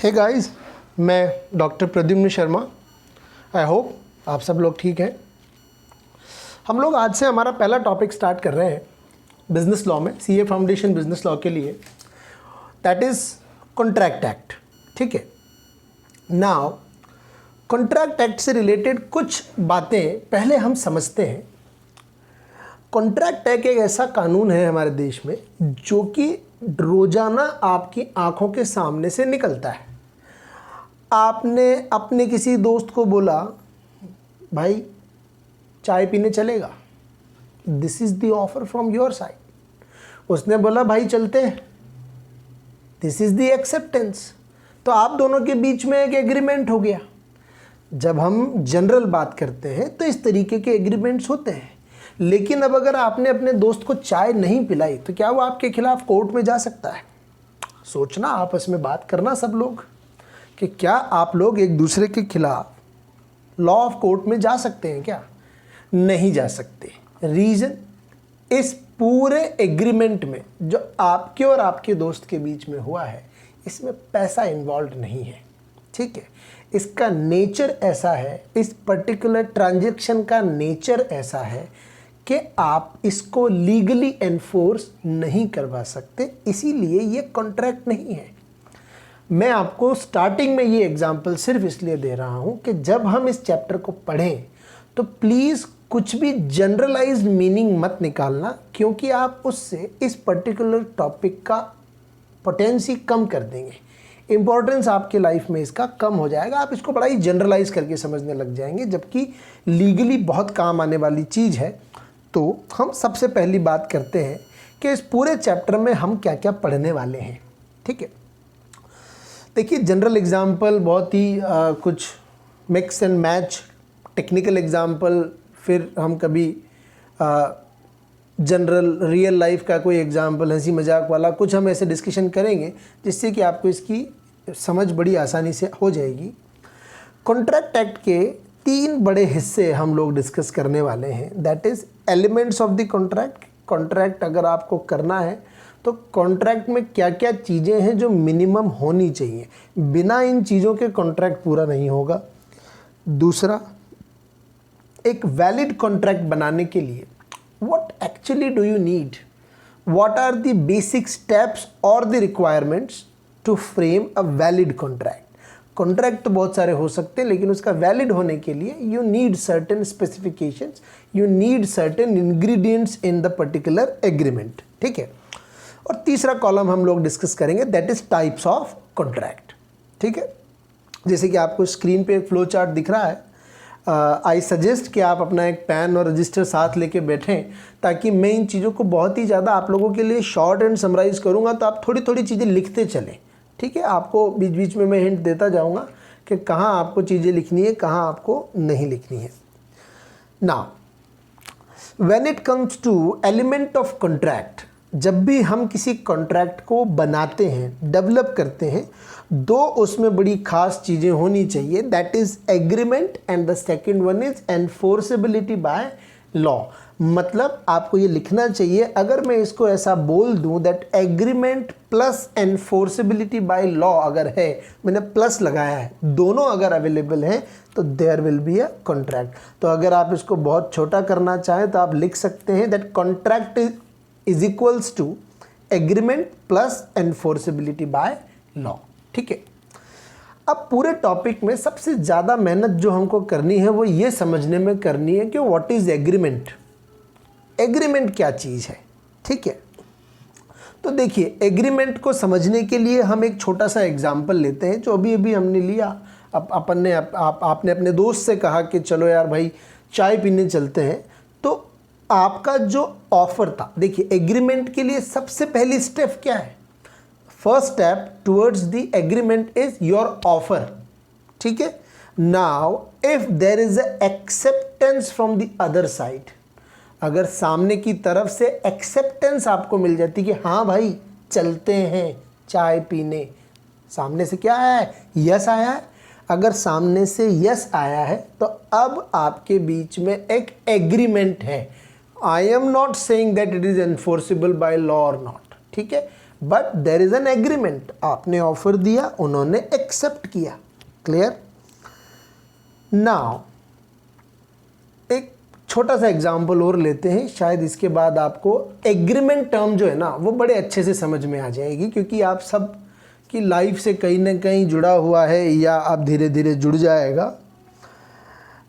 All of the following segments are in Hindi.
हे गाइस, मैं doctor Pradyumna Sharma. I hope आप सब लोग ठीक हैं। हम लोग आज से हमारा पहला टॉपिक स्टार्ट कर रहे हैं बिजनेस लॉ में, सीए फाउंडेशन बिजनेस लॉ के लिए, दैट इज़ कॉन्ट्रैक्ट एक्ट। ठीक है, नाउ कॉन्ट्रैक्ट एक्ट से रिलेटेड कुछ बातें पहले हम समझते हैं। कॉन्ट्रैक्ट एक्ट एक ऐसा कानून है हमारे देश में जो कि रोज़ाना आपकी आंखों के सामने से निकलता है। आपने अपने किसी दोस्त को बोला, भाई चाय पीने चलेगा, this is the offer from your side. उसने बोला, भाई चलते हैं, दिस इज़ द एक्सेप्टेंस। तो आप दोनों के बीच में एक एग्रीमेंट हो गया। जब हम जनरल बात करते हैं तो इस तरीके के एग्रीमेंट्स होते हैं। लेकिन अब अगर आपने अपने दोस्त को चाय नहीं पिलाई तो क्या वो आपके खिलाफ कोर्ट में जा सकता है? सोचना, आपस में बात करना सब लोग कि क्या आप लोग एक दूसरे के खिलाफ लॉ ऑफ कोर्ट में जा सकते हैं क्या? नहीं जा सकते। रीज़न, इस पूरे एग्रीमेंट में जो आपके और आपके दोस्त के बीच में हुआ है, इसमें पैसा इन्वॉल्व नहीं है। ठीक है, इसका नेचर ऐसा है, इस पर्टिकुलर ट्रांजैक्शन का नेचर ऐसा है कि आप इसको लीगली एनफोर्स नहीं करवा सकते, इसीलिए ये कॉन्ट्रैक्ट नहीं है। मैं आपको स्टार्टिंग में ये एग्जांपल सिर्फ इसलिए दे रहा हूँ कि जब हम इस चैप्टर को पढ़ें तो प्लीज़ कुछ भी जनरलाइज्ड मीनिंग मत निकालना, क्योंकि आप उससे इस पर्टिकुलर टॉपिक का पोटेंसी कम कर देंगे। इम्पोर्टेंस आपके लाइफ में इसका कम हो जाएगा। आप इसको बड़ा ही जनरलाइज करके समझने लग जाएंगे, जबकि लीगली बहुत काम आने वाली चीज़ है। तो हम सबसे पहली बात करते हैं कि इस पूरे चैप्टर में हम क्या क्या पढ़ने वाले हैं। ठीक है, देखिए, जनरल एग्जाम्पल बहुत ही कुछ mix and match, technical example, फिर हम कभी जनरल रियल लाइफ का कोई एग्जाम्पल, हंसी मजाक वाला कुछ हम ऐसे डिस्कशन करेंगे जिससे कि आपको इसकी समझ बड़ी आसानी से हो जाएगी। कॉन्ट्रैक्ट एक्ट के 3 बड़े हिस्से हम लोग डिस्कस करने वाले हैं, that is elements of the contract. Contract अगर आपको करना है तो कॉन्ट्रैक्ट में क्या क्या चीज़ें हैं जो मिनिमम होनी चाहिए, बिना इन चीज़ों के कॉन्ट्रैक्ट पूरा नहीं होगा। दूसरा, एक वैलिड कॉन्ट्रैक्ट बनाने के लिए what actually do you need, what are the basic steps or the requirements to frame a valid contract। Contract तो बहुत सारे हो सकते हैं, लेकिन उसका वैलिड होने के लिए you need certain specifications, you need certain ingredients in the particular agreement. ठीक है, और तीसरा कॉलम हम लोग डिस्कस करेंगे, that is types of contract. ठीक है, जैसे कि आपको स्क्रीन पे एक फ्लो चार्ट दिख रहा है। आई सजेस्ट कि आप अपना एक पेन और रजिस्टर साथ लेके बैठें, ताकि मैं इन चीज़ों को बहुत ही ज़्यादा आप लोगों के लिए शॉर्ट एंड समराइज़ करूँगा, तो आप थोड़ी थोड़ी चीज़ें लिखते चलें। ठीक है, आपको बीच बीच में मैं हिंट देता जाऊँगा कि कहाँ आपको चीज़ें लिखनी है, कहाँ आपको नहीं लिखनी है। Now when it comes to element of contract, जब भी हम किसी कॉन्ट्रैक्ट को बनाते हैं, डेवलप करते हैं, 2 उसमें बड़ी खास चीज़ें होनी चाहिए, that is agreement and the second one is enforceability by law. मतलब आपको ये लिखना चाहिए, अगर मैं इसको ऐसा बोल दूं that agreement plus enforceability by law अगर है, मैंने प्लस लगाया है, दोनों अगर अवेलेबल हैं तो there will be a contract. तो अगर आप इसको बहुत छोटा करना चाहें तो आप लिख सकते हैं that contract is equals to agreement plus enforceability by law. ठीक है, अब पूरे टॉपिक में सबसे ज़्यादा मेहनत जो हमको करनी है वो ये समझने में करनी है कि व्हाट इज़ एग्रीमेंट, एग्रीमेंट क्या चीज़ है। ठीक है, तो देखिए, एग्रीमेंट को समझने के लिए हम एक छोटा सा एग्जाम्पल लेते हैं जो अभी अभी हमने लिया। आपने अपने दोस्त से कहा कि चलो यार भाई चाय पीने चलते हैं, तो आपका जो ऑफर था, देखिए एग्रीमेंट के लिए सबसे पहली स्टेप क्या है? First step towards the agreement is your offer. ठीक है, now if there is acceptance from the other side, अगर सामने की तरफ से एक्सेप्टेंस आपको मिल जाती कि हाँ भाई चलते हैं चाय पीने, सामने से क्या आया है? यस आया है। अगर सामने से यस आया है तो अब आपके बीच में एक एग्रीमेंट है। आई am not saying that it is enforceable by law और नॉट। ठीक है, but there is an agreement, आपने ऑफर दिया, उन्होंने एक्सेप्ट किया। क्लियर? नाउ एक छोटा सा एग्जाम्पल और लेते हैं, शायद इसके बाद आपको एग्रीमेंट टर्म जो है ना वो बड़े अच्छे से समझ में आ जाएगी, क्योंकि आप सब की लाइफ से कहीं ना कहीं जुड़ा हुआ है या आप धीरे धीरे जुड़ जाएगा।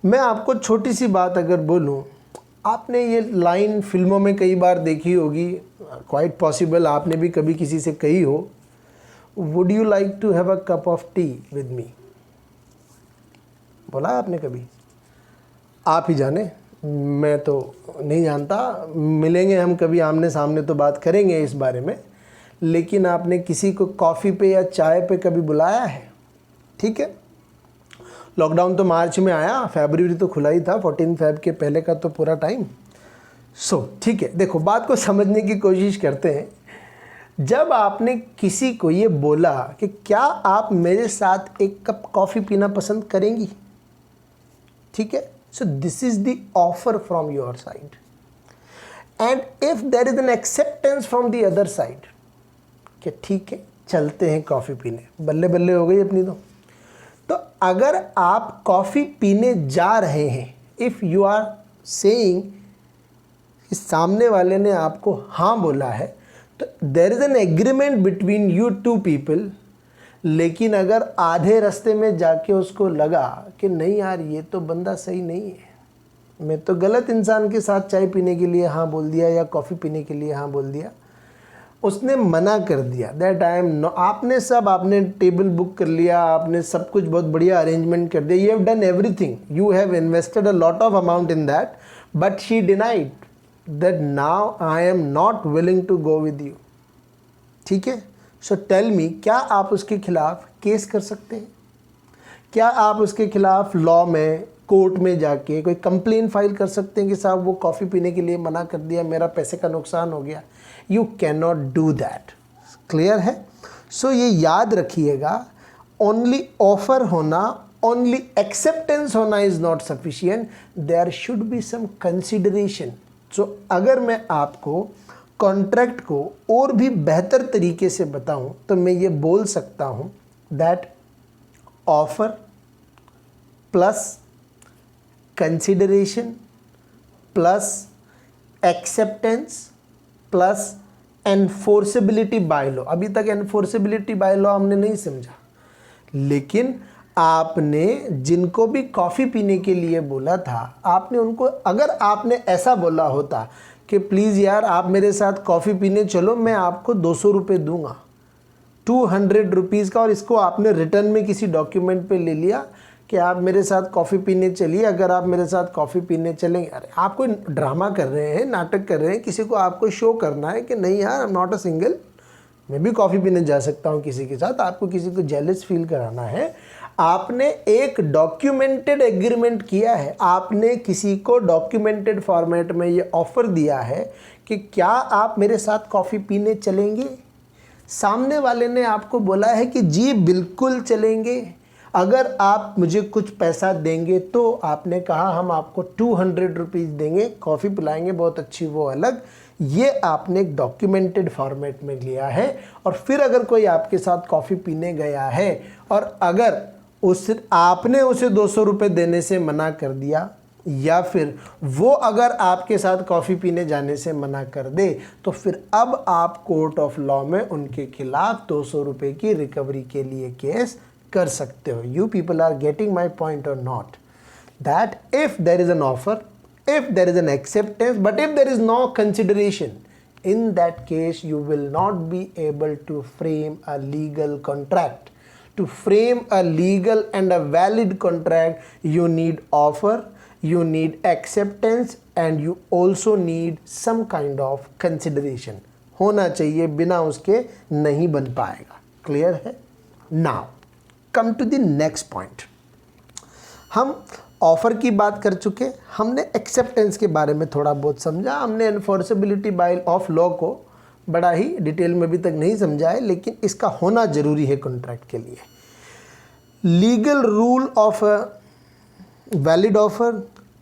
मैं आपको छोटी सी बात अगर बोलूं, आपने ये लाइन फिल्मों में कई बार देखी होगी, क्वाइट पॉसिबल आपने भी कभी किसी से कही हो, would you like to have a cup of tea with me? बोला आपने कभी? आप ही जाने, मैं तो नहीं जानता। मिलेंगे हम कभी आमने सामने तो बात करेंगे इस बारे में, लेकिन आपने किसी को कॉफ़ी पे या चाय पे कभी बुलाया है? ठीक है, लॉकडाउन तो मार्च में आया, फरवरी तो खुला ही था, 14 फेब के पहले का तो पूरा टाइम। ठीक है, देखो बात को समझने की कोशिश करते हैं। जब आपने किसी को ये बोला कि क्या आप मेरे साथ एक कप कॉफ़ी पीना पसंद करेंगी, ठीक है, so this is the offer from your side, and if there is an acceptance from the other side कि ठीक है चलते हैं कॉफ़ी पीने, बल्ले बल्ले हो गई अपनी तो अगर आप कॉफ़ी पीने जा रहे हैं, इफ़ यू आर सेइंग, सामने वाले ने आपको हाँ बोला है, तो there is an agreement between you two people. लेकिन अगर आधे रास्ते में जाके उसको लगा कि नहीं यार ये तो बंदा सही नहीं है, मैं तो गलत इंसान के साथ चाय पीने के लिए हाँ बोल दिया या कॉफ़ी पीने के लिए हाँ बोल दिया, उसने मना कर दिया, दैट आई एम नो, आपने टेबल बुक कर लिया, आपने सब कुछ बहुत बढ़िया अरेंजमेंट कर दिया, you have done everything, you have invested a lot of amount in that, but she denied that now I am not willing to go with you. ठीक है, सो टेल मी, क्या आप उसके खिलाफ केस कर सकते हैं? क्या आप उसके खिलाफ लॉ में, कोर्ट में जाके कोई कंप्लेन फाइल कर सकते हैं कि साहब वो कॉफ़ी पीने के लिए मना कर दिया, मेरा पैसे का नुकसान हो गया? You can not do that. Clear है? सो ये याद रखिएगा, ओनली ऑफर होना, ओनली एक्सेप्टेंस होना is not sufficient, there should be some consideration. So अगर मैं आपको कॉन्ट्रैक्ट को और भी बेहतर तरीके से बताऊं तो मैं ये बोल सकता हूं that offer plus consideration plus acceptance plus enforceability by law. अभी तक एनफोर्सेबिलिटी बाय लॉ हमने नहीं समझा, लेकिन आपने जिनको भी कॉफ़ी पीने के लिए बोला था, आपने उनको, अगर आपने ऐसा बोला होता कि प्लीज़ यार आप मेरे साथ कॉफ़ी पीने चलो, मैं आपको 200 रुपये दूंगा, 200 रुपीज़ का, और इसको आपने रिटर्न में किसी डॉक्यूमेंट पे ले लिया कि आप मेरे साथ कॉफ़ी पीने चलिए, अगर आप मेरे साथ कॉफ़ी पीने चलेंगे, अरे आप कोई ड्रामा कर रहे हैं, नाटक कर रहे हैं, किसी को आपको शो करना है कि नहीं यार आई एम नॉट अ सिंगल, मैं भी कॉफ़ी पीने जा सकता हूँ किसी के साथ, आपको किसी को जेलस फील कराना है। आपने एक डॉक्यूमेंटेड एग्रीमेंट किया है, आपने किसी को डॉक्यूमेंटेड फॉर्मेट में ये ऑफ़र दिया है कि क्या आप मेरे साथ कॉफ़ी पीने चलेंगे। सामने वाले ने आपको बोला है कि जी बिल्कुल चलेंगे, अगर आप मुझे कुछ पैसा देंगे, तो आपने कहा हम आपको 200 रुपीज़ देंगे, कॉफ़ी पिलाएंगे बहुत अच्छी वो अलग। ये आपने एक डॉक्यूमेंटेड फॉर्मेट में लिया है। और फिर अगर कोई आपके साथ कॉफ़ी पीने गया है और अगर आपने उसे 200 रुपये देने से मना कर दिया, या फिर वो अगर आपके साथ कॉफ़ी पीने जाने से मना कर दे, तो फिर अब आप कोर्ट ऑफ लॉ में उनके खिलाफ 200 रुपये की रिकवरी के लिए केस कर सकते हो। You people are getting my point और not? That if there is an offer, if there is an acceptance, but if there is no consideration, in that case you will not be able to frame a legal contract. To frame a legal and a valid contract, you need offer, you need acceptance, and you also need some kind of consideration. होना चाहिए, बिना उसके नहीं बन पाएगा। क्लियर है? Now come to the next point. हम ऑफ़र की बात कर चुके, हमने एक्सेप्टेंस के बारे में थोड़ा बहुत समझा, हमने एनफोर्सेबिलिटी बाय ऑफ लॉ को बड़ा ही डिटेल में अभी तक नहीं समझा है, लेकिन इसका होना ज़रूरी है कॉन्ट्रैक्ट के लिए। Legal rule of valid offer,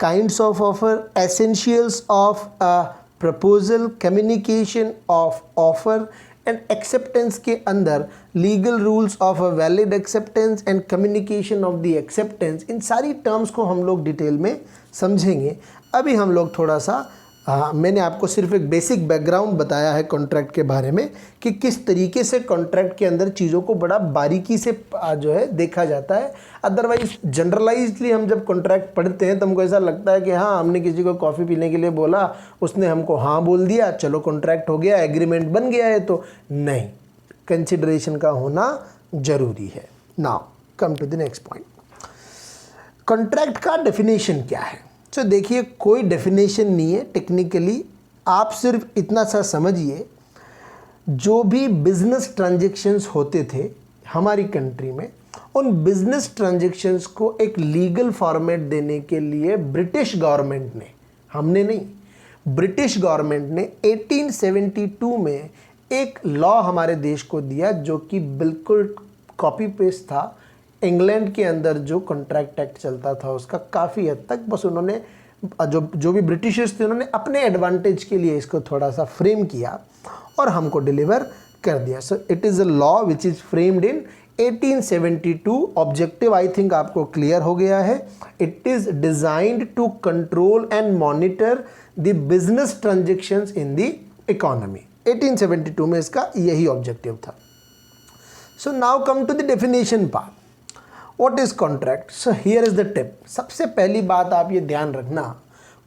kinds of offer, essentials of a proposal, communication of offer and acceptance के अंदर legal rules of a valid acceptance and communication of the acceptance, इन सारी टर्म्स को हम लोग डिटेल में समझेंगे। अभी हम लोग थोड़ा सा मैंने आपको सिर्फ एक बेसिक बैकग्राउंड बताया है कॉन्ट्रैक्ट के बारे में कि किस तरीके से कॉन्ट्रैक्ट के अंदर चीज़ों को बड़ा बारीकी से जो है देखा जाता है। अदरवाइज जनरलाइजली हम जब कॉन्ट्रैक्ट पढ़ते हैं तो हमको ऐसा लगता है कि हाँ, हमने किसी को कॉफ़ी पीने के लिए बोला, उसने हमको हाँ बोल दिया, चलो कॉन्ट्रैक्ट हो गया, एग्रीमेंट बन गया है। तो नहीं, कंसिडरेशन का होना ज़रूरी है। Now come to the next point, contract का डेफिनेशन क्या है। तो देखिए, कोई डेफिनेशन नहीं है टेक्निकली, आप सिर्फ इतना सा समझिए, जो भी बिजनेस ट्रांजैक्शंस होते थे हमारी कंट्री में, उन बिजनेस ट्रांजैक्शंस को एक लीगल फॉर्मेट देने के लिए ब्रिटिश गवर्नमेंट ने, हमने नहीं, ब्रिटिश गवर्नमेंट ने 1872 में एक लॉ हमारे देश को दिया, जो कि बिल्कुल कॉपी पेस्ट था इंग्लैंड के अंदर जो कॉन्ट्रैक्ट एक्ट चलता था उसका। काफ़ी हद तक बस उन्होंने जो भी ब्रिटिशर्स थे उन्होंने अपने एडवांटेज के लिए इसको थोड़ा सा फ्रेम किया और हमको डिलीवर कर दिया। So it is a law which is framed in 1872। Objective I think आपको क्लियर हो गया है। It is designed to control and monitor the business transactions in the economy. 1872 में इसका यही ऑब्जेक्टिव था। So now come to the definition part. What is contract? So here is the tip. सबसे पहली बात आप ये ध्यान रखना,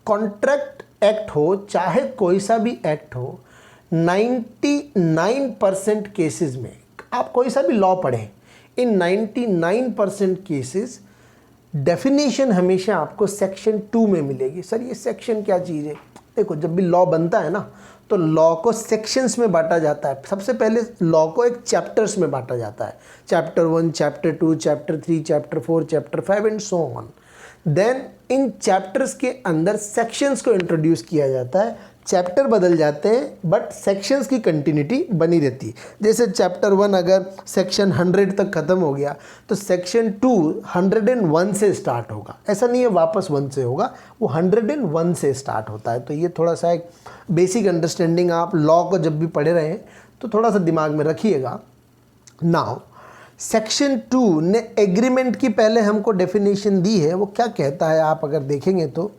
कॉन्ट्रैक्ट एक्ट हो चाहे कोई सा भी एक्ट हो, 99% केसेस में, आप कोई सा भी लॉ पढ़ें, इन 99% केसेस डेफिनेशन हमेशा आपको सेक्शन 2 में मिलेगी। सर ये सेक्शन क्या चीज़ है? देखो, जब भी लॉ बनता है ना, तो लॉ को सेक्शंस में बांटा जाता है। सबसे पहले लॉ को एक चैप्टर्स में बांटा जाता है, chapter 1, chapter 2, chapter 3, chapter 4, chapter 5 and so on. Then in chapters के अंदर सेक्शंस को इंट्रोड्यूस किया जाता है। चैप्टर बदल जाते हैं बट सेक्शंस की कंटिन्यूटी बनी रहती है। जैसे चैप्टर 1 अगर सेक्शन 100 तक ख़त्म हो गया तो सेक्शन 2 101 से स्टार्ट होगा। ऐसा नहीं है वापस 1 से होगा, वो 101 से स्टार्ट होता है। तो ये थोड़ा सा एक बेसिक अंडरस्टैंडिंग आप लॉ को जब भी पढ़े रहे हैं तो थोड़ा सा दिमाग में रखिएगा। नाउ सेक्शन 2 ने एग्रीमेंट की पहले हमको डेफिनेशन दी है। वो क्या कहता है आप अगर देखेंगे तो,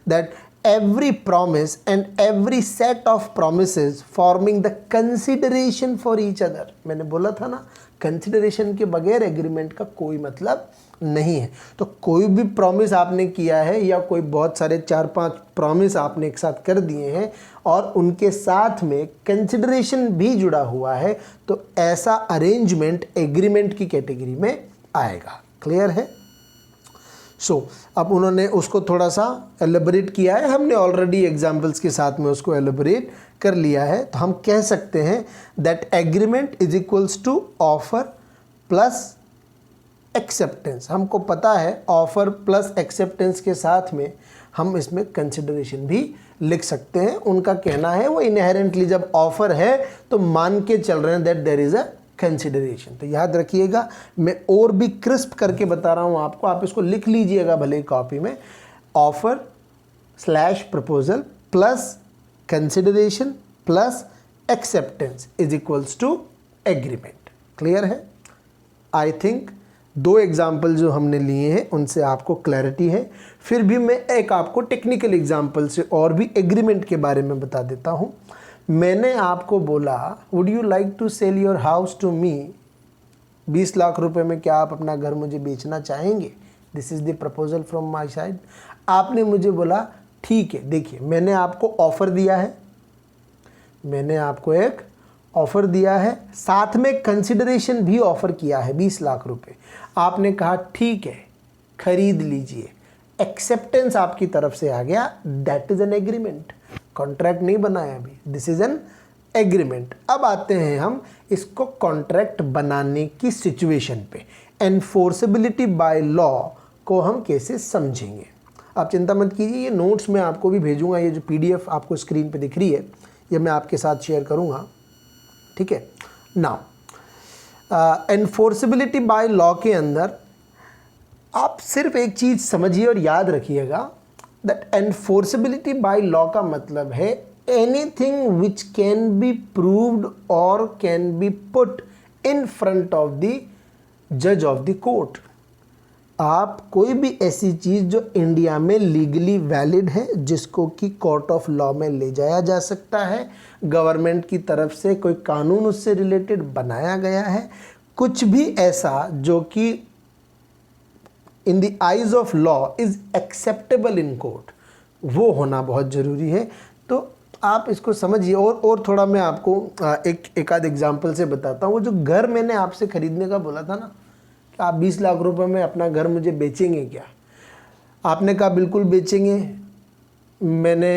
that every promise and every set of promises forming the consideration for each other। मैंने बोला था ना, कंसिडरेशन के बगैर एग्रीमेंट का कोई मतलब नहीं है। तो कोई भी प्रॉमिस आपने किया है या कोई बहुत सारे 4-5 प्रॉमिस आपने एक साथ कर दिए हैं और उनके साथ में कंसिडरेशन भी जुड़ा हुआ है, तो ऐसा अरेंजमेंट एग्रीमेंट की कैटेगरी में आएगा। क्लियर है? अब उन्होंने उसको थोड़ा सा एलेबोरेट किया है, हमने ऑलरेडी एग्जाम्पल्स के साथ में उसको एलेबोरेट कर लिया है। तो हम कह सकते हैं that agreement is equals to offer plus acceptance. हमको पता है ऑफर प्लस एक्सेप्टेंस के साथ में हम इसमें कंसिडरेशन भी लिख सकते हैं। उनका कहना है वो इनहेरेंटली जब ऑफर है तो मान के चल रहे हैं that there is a consideration. तो याद रखिएगा, मैं और भी क्रिस्प करके बता रहा हूँ आपको, आप इसको लिख लीजिएगा भले ही कॉपी में, offer slash proposal plus consideration plus acceptance is equals to agreement. Clear है? आई थिंक 2 एग्जाम्पल जो हमने लिए हैं उनसे आपको क्लैरिटी है। फिर भी मैं एक आपको टेक्निकल एग्जाम्पल से और भी एग्रीमेंट के बारे में बता देता हूँ। मैंने आपको बोला, would you like to sell your house to me, 20 lakh रुपए में क्या आप अपना घर मुझे बेचना चाहेंगे? This is the proposal from my side. आपने मुझे बोला ठीक है। देखिए, मैंने आपको ऑफ़र दिया है, मैंने आपको एक ऑफ़र दिया है, साथ में कंसिडरेशन भी ऑफ़र किया है 20 लाख रुपए। आपने कहा ठीक है, खरीद लीजिए। एक्सेप्टेंस आपकी तरफ से आ गया, that is an agreement. Contract नहीं बनाया अभी, दिस इज़ एन एग्रीमेंट। अब आते हैं हम इसको कॉन्ट्रैक्ट बनाने की सिचुएशन पे। एनफोर्सेबिलिटी बाय लॉ को हम कैसे समझेंगे? आप चिंता मत कीजिए, ये नोट्स मैं आपको भी भेजूंगा। ये जो PDF आपको स्क्रीन पे दिख रही है, ये मैं आपके साथ शेयर करूंगा, ठीक है। नाउ एनफोर्सेबिलिटी बाय लॉ के अंदर आप सिर्फ एक चीज़ समझिए और याद रखिएगा दैट एनफोर्सेबिलिटी बाय लॉ का मतलब है anything which can be proved or can be put in front of the judge of the court. आप कोई भी ऐसी चीज़ जो इंडिया में लीगली वैलिड है, जिसको कि कोर्ट ऑफ लॉ में ले जाया जा सकता है, गवर्नमेंट की तरफ से कोई कानून उससे रिलेटेड बनाया गया है, कुछ भी ऐसा जो कि in the eyes of law is acceptable in court, वो होना बहुत ज़रूरी है। तो आप इसको समझिए। और थोड़ा मैं आपको एक आध एग्जांपल से बताता हूँ। वो जो घर मैंने आपसे ख़रीदने का बोला था ना, कि आप 20 लाख रुपए में अपना घर मुझे बेचेंगे क्या? आपने कहा बिल्कुल बेचेंगे। मैंने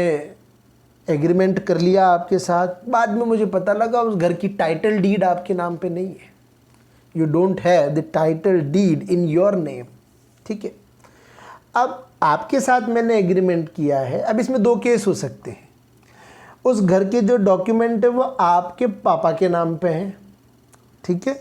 एग्रीमेंट कर लिया आपके साथ। बाद में मुझे पता लगा उस घर की टाइटल डीड आपके नाम पे नहीं है। You don't have the title deed in your name. ठीक है, अब आपके साथ मैंने एग्रीमेंट किया है। अब इसमें दो केस हो सकते हैं। उस घर के जो डॉक्यूमेंट है वो आपके पापा के नाम पे है, ठीक है,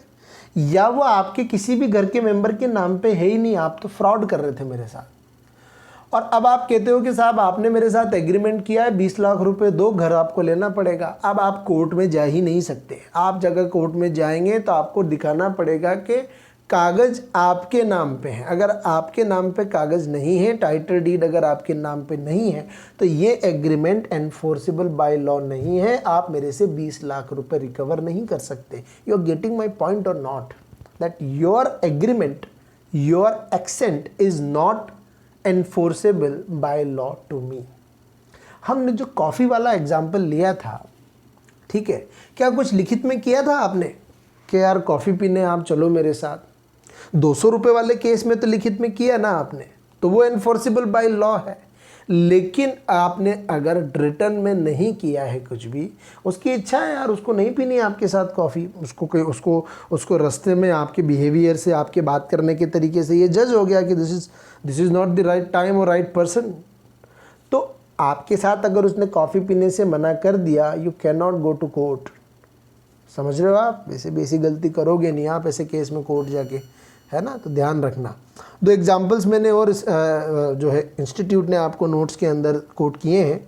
या वो आपके किसी भी घर के मेंबर के नाम पे है ही नहीं, आप तो फ्रॉड कर रहे थे मेरे साथ। और अब आप कहते हो कि साहब आपने मेरे साथ एग्रीमेंट किया है, 20 लाख रुपए दो, घर आपको लेना पड़ेगा। अब आप कोर्ट में जा ही नहीं सकते। आप जगह कोर्ट में जाएंगे तो आपको दिखाना पड़ेगा कि कागज़ आपके नाम पे हैं। अगर आपके नाम पे कागज़ नहीं है, टाइटल डीड अगर आपके नाम पे नहीं है, तो ये एग्रीमेंट एनफोर्सेबल बाय लॉ नहीं है। आप मेरे से 20 लाख रुपए रिकवर नहीं कर सकते। You are getting my point और not? That your agreement, your accent is not enforceable by law to me. हमने जो कॉफ़ी वाला एग्जाम्पल लिया था, ठीक है, क्या कुछ लिखित में किया था आपने कि यार कॉफ़ी पीने आप चलो मेरे साथ? 200 रुपये वाले केस में तो लिखित में किया ना आपने, तो वो एनफोर्सेबल बाय लॉ है। लेकिन आपने अगर रिटर्न में नहीं किया है कुछ भी, उसकी इच्छा है यार उसको नहीं पीनी है आपके साथ कॉफ़ी, उसको रास्ते में आपके बिहेवियर से, आपके बात करने के तरीके से ये जज हो गया कि this is not the right time और राइट पर्सन, तो आपके साथ अगर उसने कॉफ़ी पीने से मना कर दिया, you can not go to court. समझ रहे हो आप? वैसे भी ऐसी गलती करोगे नहीं आप ऐसे केस में कोर्ट जाके, है ना? तो ध्यान रखना। दो एग्जांपल्स मैंने और जो है इंस्टीट्यूट ने आपको नोट्स के अंदर कोट किए हैं।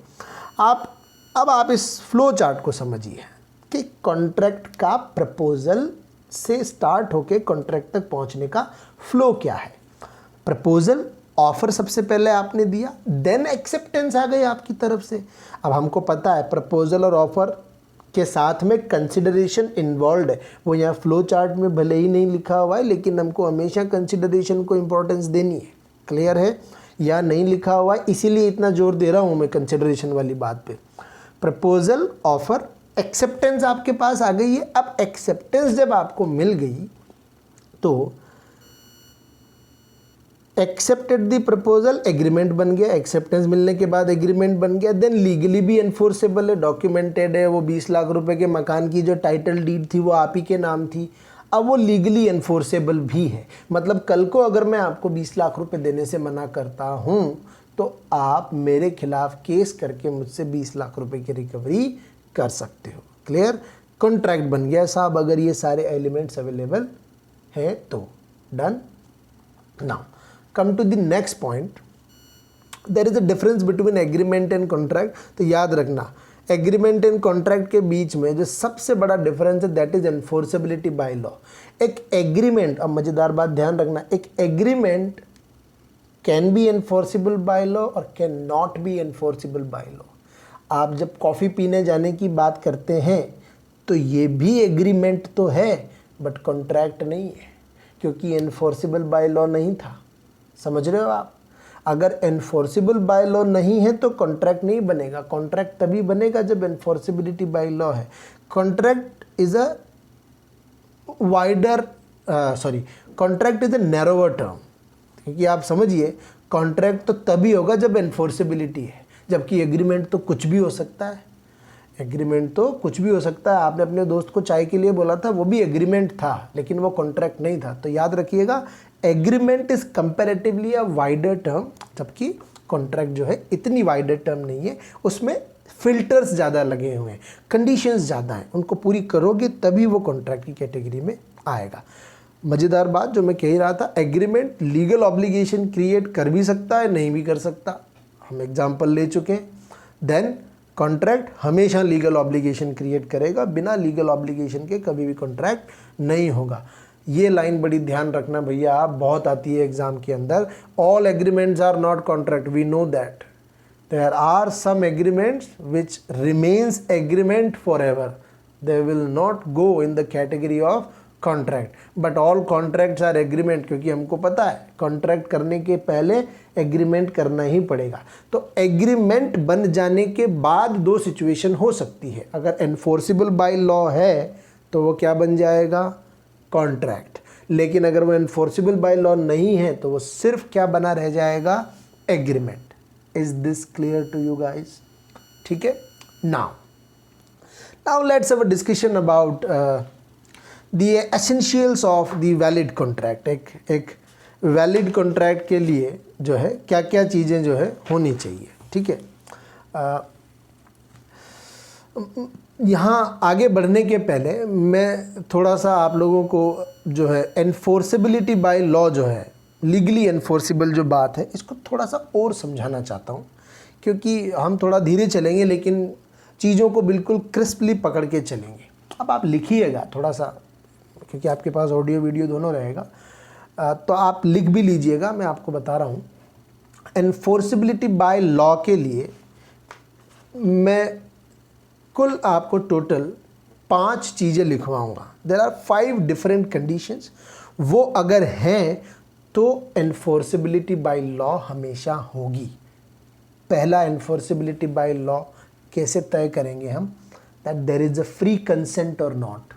अब आप इस फ्लो चार्ट को समझिए कि कॉन्ट्रैक्ट का प्रपोजल से स्टार्ट होके कॉन्ट्रैक्ट तक पहुंचने का फ्लो क्या है। प्रपोजल, ऑफर सबसे पहले आपने दिया, देन एक्सेप्टेंस आ गई आपकी तरफ से। अब हमको पता है प्रपोजल और ऑफर के साथ में कंसिडरेशन इन्वॉल्व है। वो यहाँ फ्लो चार्ट में भले ही नहीं लिखा हुआ है, लेकिन हमको हमेशा कंसिडरेशन को इम्पोर्टेंस देनी है। क्लियर है? या नहीं लिखा हुआ है, इसीलिए इतना जोर दे रहा हूँ मैं कंसिडरेशन वाली बात पे। प्रपोजल, ऑफर, एक्सेप्टेंस आपके पास आ गई है। अब एक्सेप्टेंस जब आपको मिल गई तो एक्सेप्टेड द प्रपोजल, एग्रीमेंट बन गया। एक्सेप्टेंस मिलने के बाद एग्रीमेंट बन गया, देन लीगली भी एनफोर्सेबल है, डॉक्यूमेंटेड है। वो 20 लाख रुपए के मकान की जो टाइटल डीड थी वो आप ही के नाम थी। अब वो लीगली एनफोर्सेबल भी है। मतलब कल को अगर मैं आपको 20 लाख रुपए देने से मना करता हूँ तो आप मेरे खिलाफ केस करके मुझसे 20 लाख रुपए की रिकवरी कर सकते हो। क्लियर? कॉन्ट्रैक्ट बन गया साहब, अगर ये सारे एलिमेंट्स अवेलेबल हैं तो। Done? Now come to the next point, there is a difference between agreement and contract। तो याद रखना एग्रीमेंट एंड कॉन्ट्रैक्ट के बीच में जो सबसे बड़ा डिफरेंस है that is enforceability by law. एक एग्रीमेंट, अब मजेदार बात ध्यान रखना, एक agreement can be enforceable by law और can not be enforceable by law. आप जब कॉफ़ी पीने जाने की बात करते हैं तो ये भी एग्रीमेंट तो है बट कॉन्ट्रैक्ट नहीं है, क्योंकि एनफोर्सेबल बाय लॉ नहीं था। समझ रहे हो आप? अगर एनफोर्सेबल बाय लॉ नहीं है तो कॉन्ट्रैक्ट नहीं बनेगा। कॉन्ट्रैक्ट तभी बनेगा जब एनफोर्सेबिलिटी बाय लॉ है। Contract is a wider contract is a narrower term, क्योंकि आप समझिए कॉन्ट्रैक्ट तो तभी होगा जब एनफोर्सेबिलिटी है, जबकि एग्रीमेंट तो कुछ भी हो सकता है। एग्रीमेंट तो कुछ भी हो सकता है। आपने अपने दोस्त को चाय के लिए बोला था, वो भी एग्रीमेंट था लेकिन वो कॉन्ट्रैक्ट नहीं था। तो याद रखिएगा agreement is comparatively a wider term, जबकि कॉन्ट्रैक्ट जो है इतनी वाइडर टर्म नहीं है। उसमें फिल्टर्स ज़्यादा लगे हुए हैं, कंडीशंस ज़्यादा हैं, उनको पूरी करोगे तभी वो कॉन्ट्रैक्ट की कैटेगरी में आएगा। मज़ेदार बात जो मैं कह रहा था, एग्रीमेंट लीगल ऑब्लिगेशन क्रिएट कर भी सकता है, नहीं भी कर सकता। हम एग्जाम्पल ले चुके हैं। देन कॉन्ट्रैक्ट हमेशा लीगल ऑब्लिगेशन क्रिएट करेगा, बिना लीगल ऑब्लिगेशन के कभी भी कॉन्ट्रैक्ट नहीं होगा। ये लाइन बड़ी ध्यान रखना भैया, आप बहुत आती है एग्जाम के अंदर। All agreements are not contract, we know that. There are some agreements which remains agreement for ever, they will not go in the category of contract, but all contracts are agreement, क्योंकि हमको पता है कॉन्ट्रैक्ट करने के पहले एग्रीमेंट करना ही पड़ेगा। तो एग्रीमेंट बन जाने के बाद दो सिचुएशन हो सकती है। अगर एनफोर्सिबल बाय लॉ है तो वो क्या बन जाएगा, कॉन्ट्रैक्ट। लेकिन अगर वो एनफोर्सिबल बाय लॉ नहीं है तो वो सिर्फ क्या बना रह जाएगा, agreement. Is this clear to you guys? ठीक है। Now let's have a discussion about the essentials of the valid contract. एक वैलिड कॉन्ट्रैक्ट के लिए जो है क्या क्या चीज़ें जो है होनी चाहिए। ठीक है। यहाँ आगे बढ़ने के पहले मैं थोड़ा सा आप लोगों को जो है एनफोर्सेबिलिटी बाय लॉ जो है, लीगली एनफोर्सेबल जो बात है, इसको थोड़ा सा और समझाना चाहता हूँ, क्योंकि हम थोड़ा धीरे चलेंगे लेकिन चीज़ों को बिल्कुल क्रिस्पली पकड़ के चलेंगे। अब आप लिखिएगा थोड़ा सा, क्योंकि आपके पास ऑडियो वीडियो दोनों रहेगा, तो आप लिख भी लीजिएगा। मैं आपको बता रहा हूँ एनफोर्सेबिलिटी बाय लॉ के लिए मैं कुल आपको टोटल 5 चीज़ें लिखवाऊंगा। There are 5 different conditions. वो अगर हैं तो एनफोर्सेबिलिटी बाय लॉ हमेशा होगी। पहला एनफोर्सेबिलिटी बाय लॉ कैसे तय करेंगे हम, that there is a free consent और नॉट।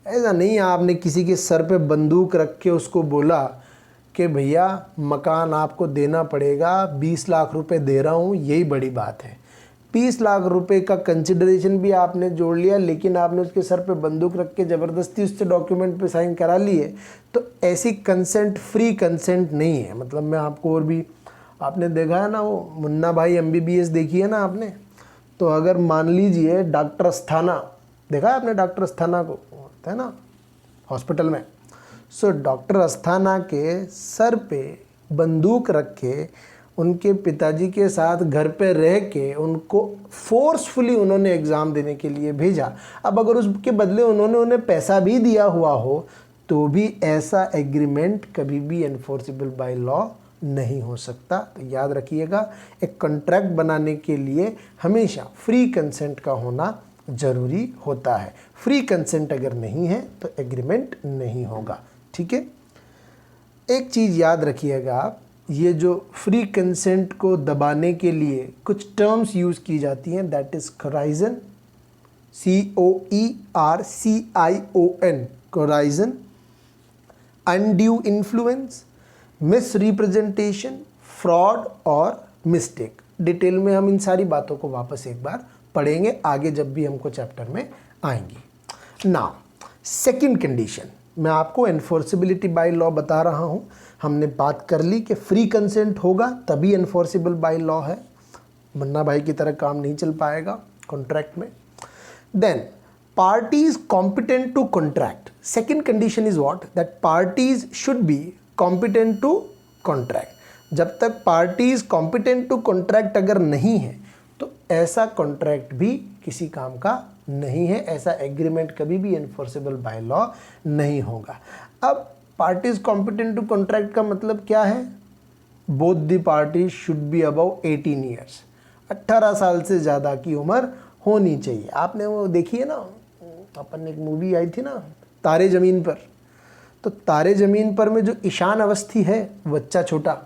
ऐसा नहीं आपने किसी के सर पे बंदूक रख के उसको बोला कि भैया मकान आपको देना पड़ेगा, 20 लाख रुपए दे रहा हूँ, यही बड़ी बात है। 20 लाख रुपए का कंसिडरेशन भी आपने जोड़ लिया, लेकिन आपने उसके सर पे बंदूक रख के ज़बरदस्ती उससे डॉक्यूमेंट पे साइन करा लिए, तो ऐसी कंसेंट फ्री कंसेंट नहीं है। मतलब मैं आपको और भी, आपने देखा है ना वो मुन्ना भाई MBBS देखी है ना आपने, तो अगर मान लीजिए डॉक्टर अस्थाना, देखा है आपने डॉक्टर अस्थाना को, होता है ना हॉस्पिटल में, सो डॉक्टर अस्थाना के सर पे बंदूक रख के उनके पिताजी के साथ घर पे रह के उनको फोर्सफुली उन्होंने एग्ज़ाम देने के लिए भेजा। अब अगर उसके बदले उन्होंने उन्हें पैसा भी दिया हुआ हो तो भी ऐसा एग्रीमेंट कभी भी एनफोर्सेबल बाय लॉ नहीं हो सकता। तो याद रखिएगा, एक कॉन्ट्रैक्ट बनाने के लिए हमेशा फ्री कंसेंट का होना ज़रूरी होता है। फ्री कंसेंट अगर नहीं है तो एग्रीमेंट नहीं होगा। ठीक है। एक चीज़ याद रखिएगा आप, ये जो फ्री कंसेंट को दबाने के लिए कुछ टर्म्स यूज़ की जाती हैं, that is coercion, COERCION, coercion, undue influence, misrepresentation, fraud और मिस्टेक। डिटेल में हम इन सारी बातों को वापस एक बार पढ़ेंगे आगे जब भी हमको चैप्टर में आएंगी। नाउ सेकंड कंडीशन, मैं आपको एनफोर्सेबिलिटी बाय लॉ बता रहा हूँ। हमने बात कर ली कि फ्री कंसेंट होगा तभी एनफोर्सेबल बाय लॉ है, मुन्ना भाई की तरह काम नहीं चल पाएगा कॉन्ट्रैक्ट में। Then parties competent to contract. Second condition is what, that parties should be competent to contract. जब तक पार्टीज कॉम्पिटेंट टू कॉन्ट्रैक्ट अगर नहीं है तो ऐसा कॉन्ट्रैक्ट भी किसी काम का नहीं है, ऐसा एग्रीमेंट कभी भी एनफोर्सेबल बाय लॉ नहीं होगा। अब पार्टीज कॉम्पिटेंट टू कॉन्ट्रैक्ट का मतलब क्या है, both the parties should be above 18 years, 18 साल से ज़्यादा की उम्र होनी चाहिए। आपने वो देखी है ना, अपन एक मूवी आई थी ना तारे ज़मीन पर, तो तारे ज़मीन पर में जो ईशान अवस्थी है बच्चा छोटा,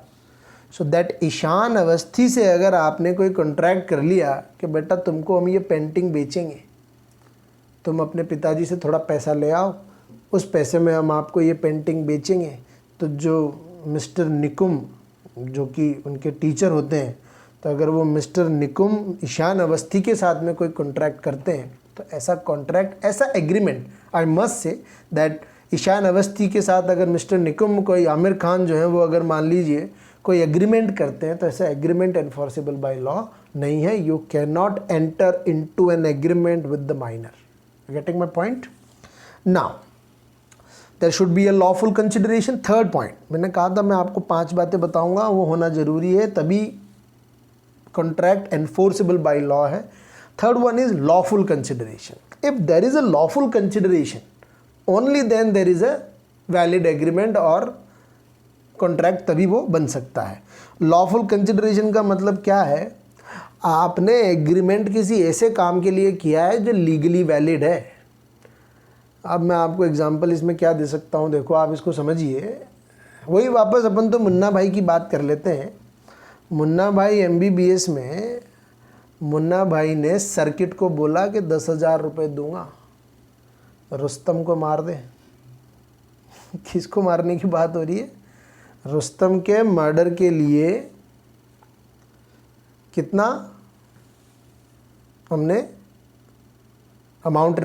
सो दैट ईशान अवस्थी से अगर आपने कोई कॉन्ट्रैक्ट कर लिया कि बेटा तुमको हम ये पेंटिंग बेचेंगे, तुम अपने पिताजी से थोड़ा पैसा ले आओ, उस पैसे में हम आपको ये पेंटिंग बेचेंगे, तो जो मिस्टर निकुम जो कि उनके टीचर होते हैं, तो अगर वो मिस्टर निकुम ईशान अवस्थी के साथ में कोई कॉन्ट्रैक्ट करते हैं तो ऐसा कॉन्ट्रैक्ट, ऐसा agreement, I must say that Ishan Awasthi के साथ अगर मिस्टर निकुम कोई आमिर खान जो है वो अगर मान लीजिए कोई एग्रीमेंट करते हैं तो ऐसा एग्रीमेंट एनफोर्सेबल बाय लॉ नहीं है। You can not enter into an agreement with the minor. Getting my point? Now there should be a lawful consideration. Third point, मैंने कहा था मैं आपको 5 बातें बताऊंगा, वो होना ज़रूरी है तभी कॉन्ट्रैक्ट एनफोर्सेबल बाय लॉ है। Third one is lawful consideration. If there is a lawful consideration only then there is a valid agreement और कॉन्ट्रैक्ट तभी वो बन सकता है। लॉफुल कंसिडरेशन का मतलब क्या है, आपने एग्रीमेंट किसी ऐसे काम के लिए किया है जो लीगली वैलिड है। अब मैं आपको एग्जांपल इसमें क्या दे सकता हूँ, देखो आप इसको समझिए। वही वापस अपन तो मुन्ना भाई की बात कर लेते हैं। मुन्ना भाई MBBS में मुन्ना भाई ने सर्किट को बोला कि 10,000 रुपये दूंगा, रुस्तम को मार दे। किसको मारने की बात हो रही है? रुस्तम के मर्डर के लिए कितना हमने अमाउंट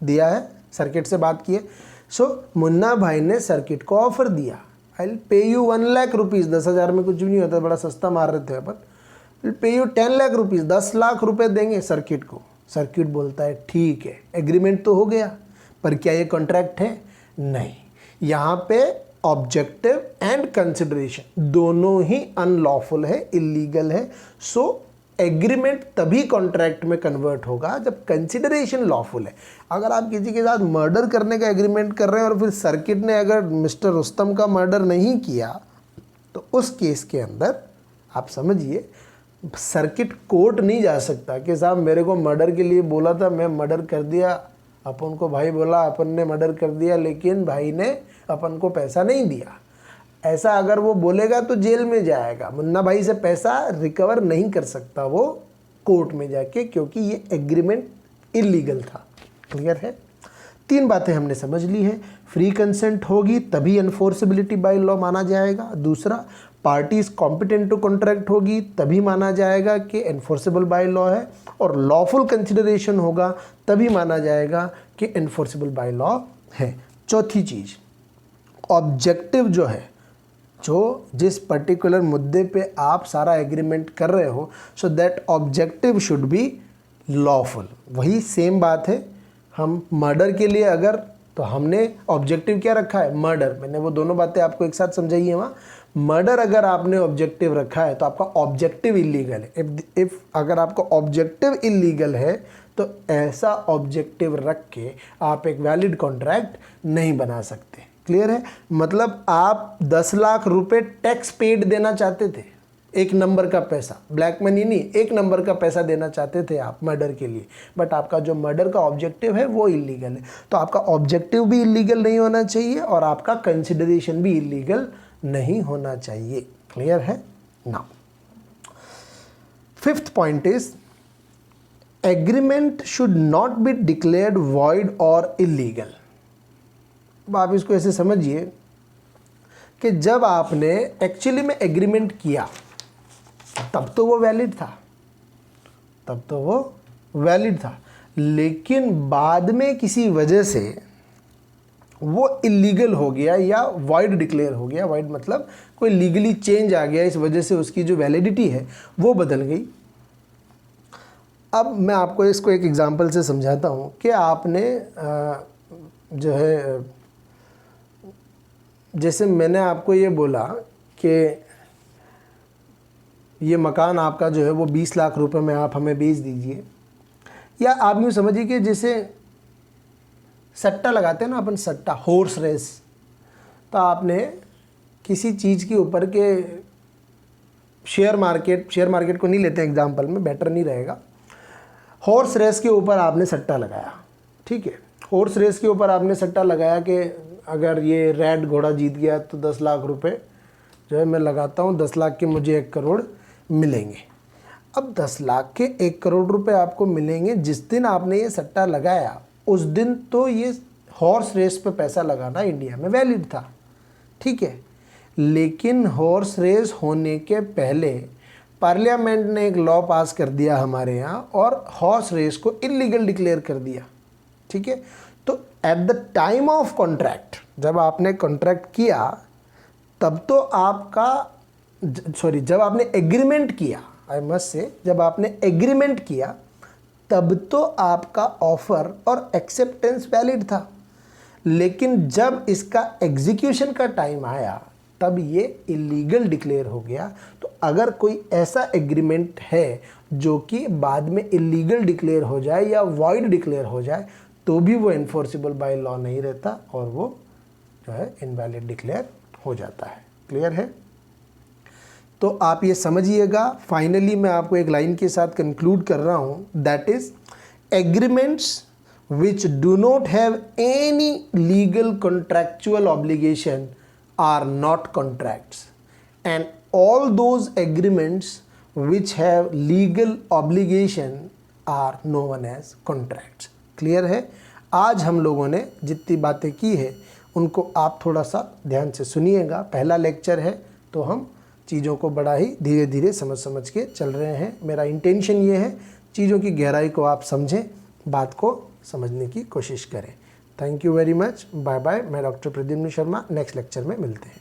दिया है, सर्किट से बात की है। सो मुन्ना भाई ने सर्किट को ऑफर दिया, I will pay you 1 lakh rupees. 10,000 में कुछ भी नहीं होता, बड़ा सस्ता मार रहे थे अपन। Will pay you 10 lakh rupees, 10 lakh रुपए देंगे सर्किट को। सर्किट बोलता है ठीक है, एग्रीमेंट तो हो गया, पर क्या ये कॉन्ट्रैक्ट है? नहीं। यहाँ पे ऑब्जेक्टिव एंड कंसिडरेशन दोनों ही अनलॉफुल है, इलीगल है। सो एग्रीमेंट तभी कॉन्ट्रैक्ट में कन्वर्ट होगा जब कंसिडरेशन लॉफुल है। अगर आप किसी के साथ मर्डर करने का एग्रीमेंट कर रहे हैं और फिर सर्किट ने अगर मिस्टर रुस्तम का मर्डर नहीं किया, तो उस केस के अंदर आप समझिए सर्किट कोर्ट नहीं जा सकता कि साहब मेरे को मर्डर के लिए बोला था, मैं मर्डर कर दिया। अपन को भाई बोला, अपन ने मर्डर कर दिया, लेकिन भाई ने अपन को पैसा नहीं दिया। ऐसा अगर वो बोलेगा तो जेल में जाएगा। मुन्ना भाई से पैसा रिकवर नहीं कर सकता वो कोर्ट में जाके, क्योंकि ये एग्रीमेंट इलीगल था। क्लियर है? 3 बातें हमने समझ ली है। फ्री कंसेंट होगी तभी एनफोर्सेबिलिटी बाय लॉ माना जाएगा। दूसरा, पार्टीज कॉम्पिटेंट टू कॉन्ट्रैक्ट होगी तभी माना जाएगा कि एनफोर्सेबल बाय लॉ है। और लॉफुल कंसिडरेशन होगा तभी माना जाएगा कि एनफोर्सेबल बाय लॉ है। चौथी चीज़, ऑब्जेक्टिव जो है, जो जिस पर्टिकुलर मुद्दे पे आप सारा एग्रीमेंट कर रहे हो, so that objective should be lawful. वही सेम बात है, हम मर्डर के लिए अगर, तो हमने ऑब्जेक्टिव क्या रखा है? मर्डर। मैंने वो दोनों बातें आपको एक साथ समझाई है वहाँ। मर्डर अगर आपने ऑब्जेक्टिव रखा है तो आपका ऑब्जेक्टिव इलीगल है। इफ अगर आपका ऑब्जेक्टिव इलीगल है तो ऐसा ऑब्जेक्टिव रख के आप एक वैलिड कॉन्ट्रैक्ट नहीं बना सकते। क्लियर है? मतलब आप 10 लाख रुपए टैक्स पेड देना चाहते थे, एक नंबर का पैसा, ब्लैक मनी नहीं, एक नंबर का पैसा देना चाहते थे आप मर्डर के लिए, बट आपका जो मर्डर का ऑब्जेक्टिव है वो इलीगल है। तो आपका ऑब्जेक्टिव भी इलीगल नहीं होना चाहिए और आपका कंसिडरेशन भी इलीगल नहीं होना चाहिए। क्लियर है? Now 5th point is agreement should not be declared void और इलीगल। अब आप इसको ऐसे समझिए कि जब आपने एक्चुअली में एग्रीमेंट किया तब तो वो वैलिड था, लेकिन बाद में किसी वजह से वो इलीगल हो गया या वॉइड डिक्लेयर हो गया। वॉइड मतलब कोई लीगली चेंज आ गया, इस वजह से उसकी जो वैलिडिटी है वो बदल गई। अब मैं आपको इसको एक एग्जांपल से समझाता हूँ कि आपने जो है, जैसे मैंने आपको ये बोला कि ये मकान आपका जो है वो 20 लाख रुपए में आप हमें बेच दीजिए, या आप यूँ समझिए कि जैसे सट्टा लगाते हैं ना अपन, सट्टा, हॉर्स रेस। तो आपने किसी चीज़ के ऊपर के शेयर मार्केट को नहीं लेते एग्जांपल में, बेटर नहीं रहेगा। हॉर्स रेस के ऊपर आपने सट्टा लगाया, ठीक है। हॉर्स रेस के ऊपर आपने सट्टा लगाया कि अगर ये रेड घोड़ा जीत गया तो 10 लाख रुपए जो है मैं लगाता हूँ, 10 लाख के मुझे 1 करोड़ मिलेंगे। अब 10 लाख के 1 करोड़ रुपए आपको मिलेंगे जिस दिन आपने ये सट्टा लगाया, उस दिन तो ये हॉर्स रेस पे पैसा लगाना इंडिया में वैलिड था, ठीक है। लेकिन हॉर्स रेस होने के पहले पार्लियामेंट ने एक लॉ पास कर दिया हमारे यहाँ और हॉर्स रेस को इलीगल डिक्लेयर कर दिया, ठीक है। तो at the time of contract, जब आपने कॉन्ट्रैक्ट किया तब तो आपका जब आपने एग्रीमेंट किया, आई मस्ट से, जब आपने एग्रीमेंट किया तब तो आपका ऑफर और एक्सेप्टेंस वैलिड था। लेकिन जब इसका एग्जीक्यूशन का टाइम आया तब ये इलीगल डिक्लेयर हो गया। तो अगर कोई ऐसा एग्रीमेंट है जो कि बाद में इलीगल डिक्लेयर हो जाए या वॉइड डिक्लेयर हो जाए तो भी वो इन्फोर्सिबल बाय लॉ नहीं रहता और वो जो है इनवैलिड डिक्लेयर हो जाता है। क्लियर है? तो आप ये समझिएगा। फाइनली मैं आपको एक लाइन के साथ कंक्लूड कर रहा हूँ, that is agreements which do not have any legal contractual obligation are not contracts, and all those agreements which have legal obligation are known as contracts. Clear है? आज हम लोगों ने जितनी बातें की है उनको आप थोड़ा सा ध्यान से सुनिएगा। पहला लेक्चर है तो हम चीज़ों को बड़ा ही धीरे धीरे समझ के चल रहे हैं। मेरा इंटेंशन ये है चीज़ों की गहराई को आप समझें, बात को समझने की कोशिश करें। Thank you very much. Bye bye. मैं doctor Pradyumna Sharma, next lecture में मिलते हैं।